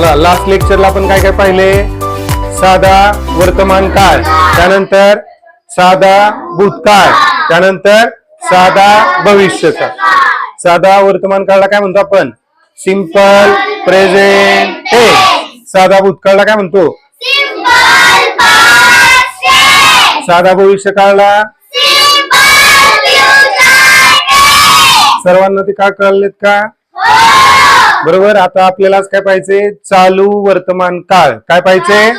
बघा लास्ट लेक्चरला आपण काय काय पाहिले, साधा वर्तमान काळ, त्यानंतर साधा भूतकाळ, त्यानंतर साधा भविष्यकाळ. साधा वर्तमान काळाला काय म्हणतो आपण, सिंपल प्रेझेंट टेन्स. साधा भूतकाळला काय म्हणतो, साधा भविष्य काळाला. सर्वांना ते का कळलेत का, बरोबर. आता आपल्याला काय पाहिजे, चालू वर्तमान काळ. काय पाहिजे,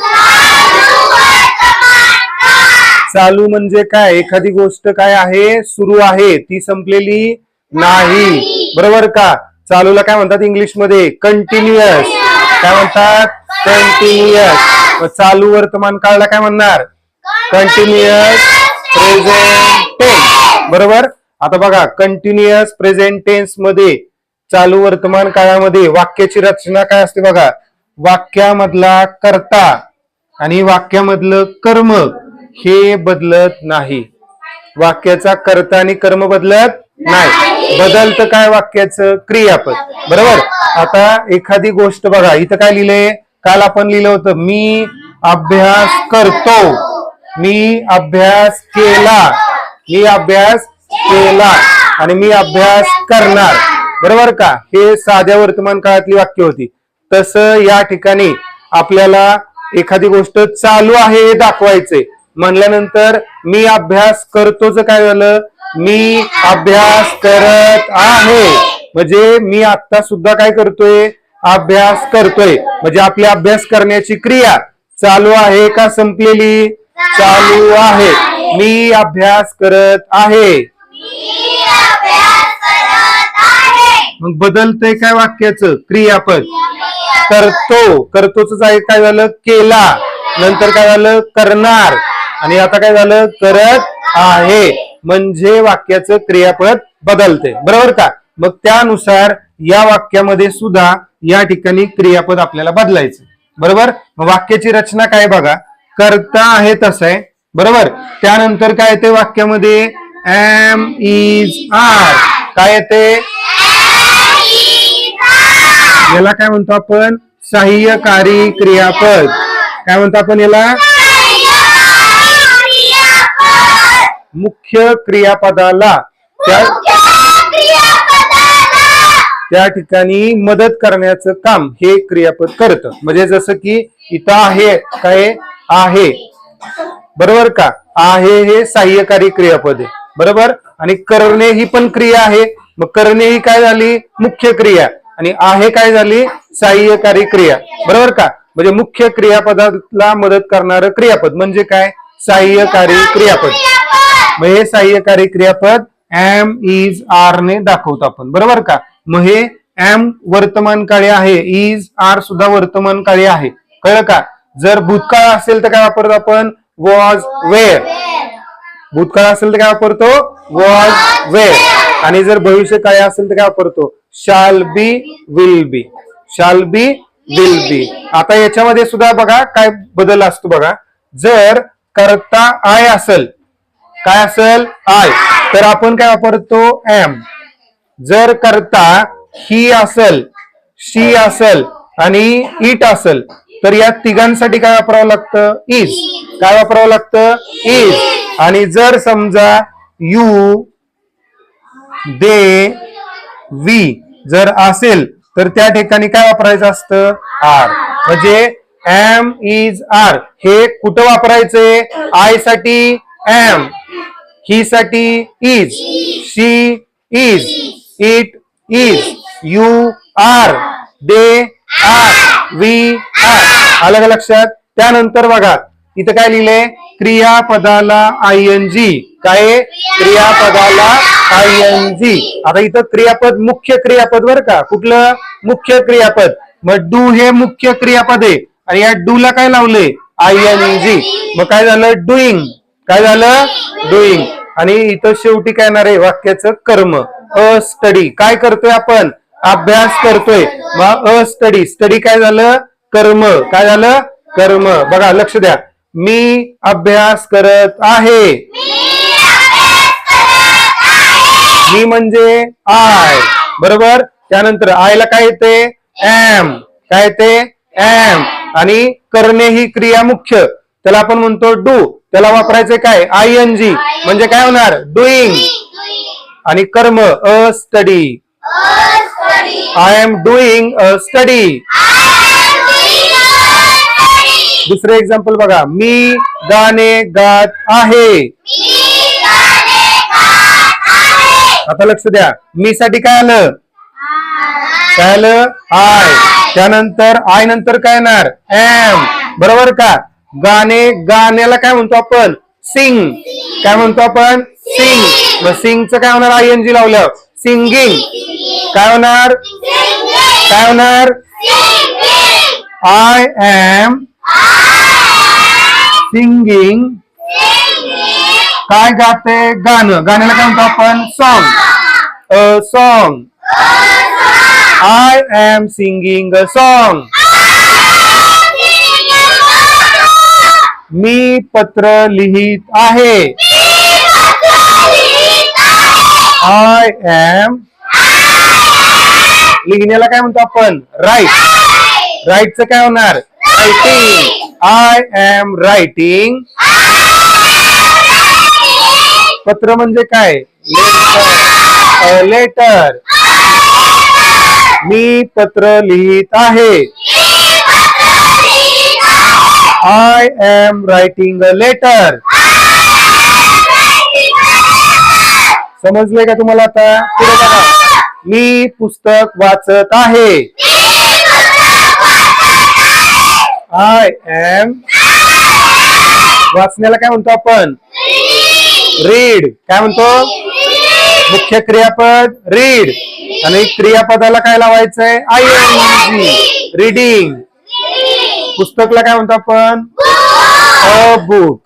चालू म्हणजे काय, एखादी गोष्ट काय आहे, सुरू आहे, ती संपलेली नाही, बरोबर का. चालूला काय म्हणतात इंग्लिश मध्ये, कंटिन्युअस. काय म्हणतात, कंटिन्युअस. चालू वर्तमान काळाला काय म्हणणार, कंटिन्युअस प्रेझेंट टेन्स, बरोबर. आता बघा कंटिन्युअस प्रेझेंट टेन्स मध्ये चालू वर्तमान काळामध्ये वाक्याची रचना काय असते बघा, वाक्यामधला कर्ता आणि वाक्यामधलं कर्म हे बदलत नाही. वाक्याचा कर्ता आणि कर्म बदलत नाही, बदलतं काय, वाक्याचं क्रियापद, बरोबर. आता एखादी गोष्ट बघा, इथं काय लिहिलंय, काल आपण लिहिलं होतं, मी अभ्यास करतो, मी अभ्यास केला, मी अभ्यास केला आणि मी अभ्यास करणार, बरोबर का. हे साध्या वर्तमान काळातली वाक्य होती. तसं या ठिकाणी आपल्याला एखादी गोष्ट चालू आहे हे दाखवायचंय म्हणल्यानंतर मी अभ्यास करतोच काय झालं, मी अभ्यास करत आहे, म्हणजे मी आता सुद्धा काय करतोय, अभ्यास करतोय. म्हणजे आपली अभ्यास करण्याची क्रिया चालू आहे का संपलेली, चालू आहे. मी अभ्यास करत आहे. मग बदलतंय काय वाक्याचं क्रियापद, करतो, करतोच आहे काय झालं, केला, नंतर काय झालं, करणार, आणि आता काय झालं, करत आहे, म्हणजे वाक्याचं क्रियापद बदलते, बरोबर का. मग त्यानुसार या वाक्यामध्ये सुद्धा या ठिकाणी क्रियापद आपल्याला बदलायचं, बरोबर. मग वाक्याची रचना काय बघा, करता आहे तसं आहे, बरोबर. त्यानंतर काय येते वाक्यामध्ये, एम इज आर. काय येते, याला काय म्हणतो आपण, सहाय्यकारी क्रियापद. काय म्हणतो आपण याला, मुख्य क्रियापदाला त्या ठिकाणी मदत करण्याचं काम हे क्रियापद करतं. म्हणजे जसं की इथं आहे, काय आहे, बरोबर का. आहे हे सहाय्यकारी क्रियापद आहे, बरोबर. आणि करणे ही पण क्रिया आहे, मग करणे ही काय झाली, मुख्य क्रिया, आणि आहे काय झाली, सहाय्यकारी क्रिया, बरोबर का. म्हणजे मुख्य क्रियापदाला मदत करणारं क्रियापद म्हणजे काय, सहाय्यकारी क्रियापद. मग हे सहाय्यकारी क्रियापद एम इज आर ने दाखवतो आपण, बरोबर का. मग हे एम वर्तमान काळी आहे, इज आर सुद्धा वर्तमान काळी आहे, कळलं का. जर भूतकाळ असेल तर काय वापरतो आपण, वॉज वेअर. भूतकाळ असेल तर काय वापरतो, वॉज वेअर. आणि जर भविष्य काळी असेल तर काय वापरतो, shall be will be, shall be will be. आता याच्यामध्ये सुद्धा बघा काय बदल असतो बघा. जर करता आय असेल, काय असेल, आय, तर आपण काय वापरतो, एम. जर करता ही असेल, शी असेल आणि इट असेल, तर या तिघांसाठी काय वापरावं लागतं, इज. काय वापरावं लागतं, इज. आणि जर समजा यू, दे, वी जर असेल तर त्या ठिकाणी काय वापरायचं असतं, आर. म्हणजे एम इज आर हे कुठं वापरायचंय, आय साठी एम, ही साठी is, she is, it is, you are, they are, we are. आलं का लक्षात. त्यानंतर बघा इथं काय लिहिलंय, क्रियापदाला आयएनजी. काय, क्रियापदाला आयएनजी. आता इथं क्रियापद मुख्य क्रियापद बर का, कुठलं, मुख्य क्रियापद. मग डू हे मुख्य क्रियापद आहे आणि या डू ला काय लावले, आयएनजी. मग काय झालं, डुईंग. काय झालं, डुईंग. आणि इथं शेवटी काय येणार आहे, वाक्याचं कर्म, अ स्टडी. काय करतोय आपण, अभ्यास करतोय. मग अ स्टडी, स्टडी काय झालं, कर्म. काय झालं, कर्म. बघा लक्ष द्या, मी अभ्यास करत आहे. मी म्हणजे आय, बरोबर. त्यानंतर आय ला काय येते, एम. काय येते, एम. आणि करणे ही क्रिया मुख्य, त्याला आपण म्हणतो डू, त्याला वापरायचं काय ING, म्हणजे काय होणार डुईंग. आणि कर्म अ study, I am doing a study. दुसरं एक्झाम्पल बघा, मी गाणे गात आहे. आता लक्ष द्या, मी साठी काय आलं, काय आलं आय. त्यानंतर आय नंतर काय येणार एम, बरोबर का. गाणे, गाण्याला काय म्हणतो आपण सिंग, काय म्हणतो आपण सिंग. मग सिंगचं काय होणार ING लावलं सिंगिंग, काय होणार, काय होणार आय एम सिंगिंग. काय गाते गाणं, गाण्याला काय म्हणतो आपण song, a song. I am singing a song. मी पत्र लिहित आहे. आय एम, लिहिण्याला काय म्हणतो आपण राईट, राईटचं काय होणार रायटिंग. I am writing. पत्र म्हणजे काय लेटर, लेटर. मी पत्र लिहित आहे. I am writing a letter. समजले का तुम्हाला आता. पुढे बघा, मी पुस्तक वाचत आहे. आय एम, वाचण्याला काय म्हणतो आपण रीड, काय म्हणतो मुख्य क्रियापद रीड. आणि क्रियापदाला काय लावायचंय ING, रीडिंग. पुस्तकला काय म्हणतो आपण a book.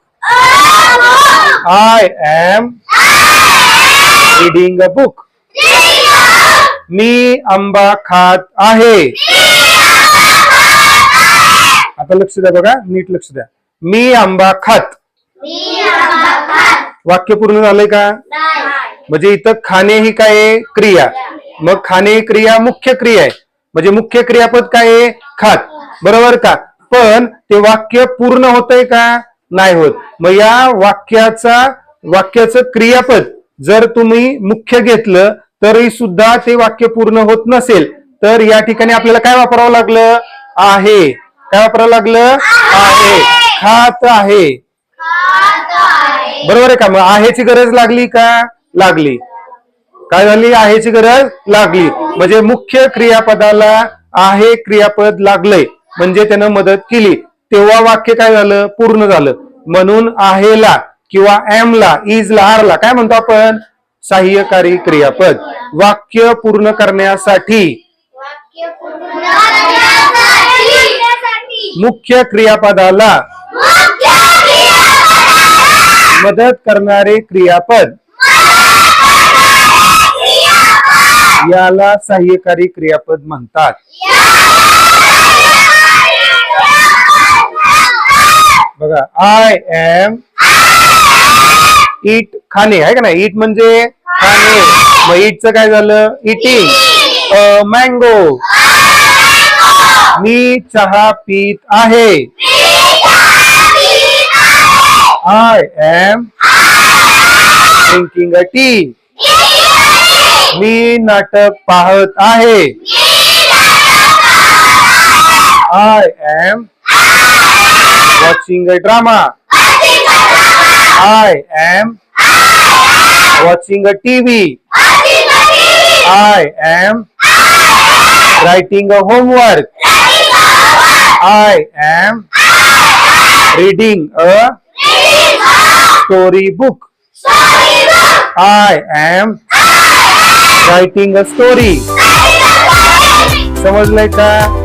I am reading a book. मी आंबा खात आहे. आता लक्ष द्या बघा, नीट लक्ष द्या. मी आंबा खात, वाक्य पूर्ण झालंय का. म्हणजे इथं खाणे ही काय आहे क्रिया, मग खाणे ही क्रिया मुख्य क्रिया आहे, म्हणजे मुख्य क्रियापद काय आहे खात, बरोबर का. पण ते वाक्य पूर्ण होतंय का नाही होत. मग या वाक्याचं क्रियापद जर तुम्ही मुख्य घेतलं तरी सुद्धा ते वाक्य पूर्ण होत नसेल, तर या ठिकाणी आपल्याला काय वापरावं लागलं आहे, काय वापरावं लागलं आहे. खात आहे, बरोबर आहे का. मग आहेची गरज लागली का, लागली. काय झाली आहेची गरज लागली, म्हणजे मुख्य क्रियापदाला आहे क्रियापद लागलंय, म्हणजे त्यानं मदत केली, तेव्हा वाक्य काय झालं पूर्ण झालं. म्हणून आहेला किंवा एमला, इजला, आरला काय म्हणतो आपण सहाय्यकारी क्रियापद. वाक्य पूर्ण करण्यासाठी मुख्य क्रियापदाला मदत करणारे क्रियापद याला सहाय्यकारी क्रियापद म्हणतात. बघा, आय एम ईट, खाणे आहे का नाही, ईट म्हणजे खाणे. मग ईटचं काय झालं इटिंग. मँगो. मी चहा पीत आहे. I am drinking a tea. मी नाटक पाहत आहे. I am watching a drama. I am watching a TV. I am writing a homework. I am reading a story book. I am writing a story. समजलंय का.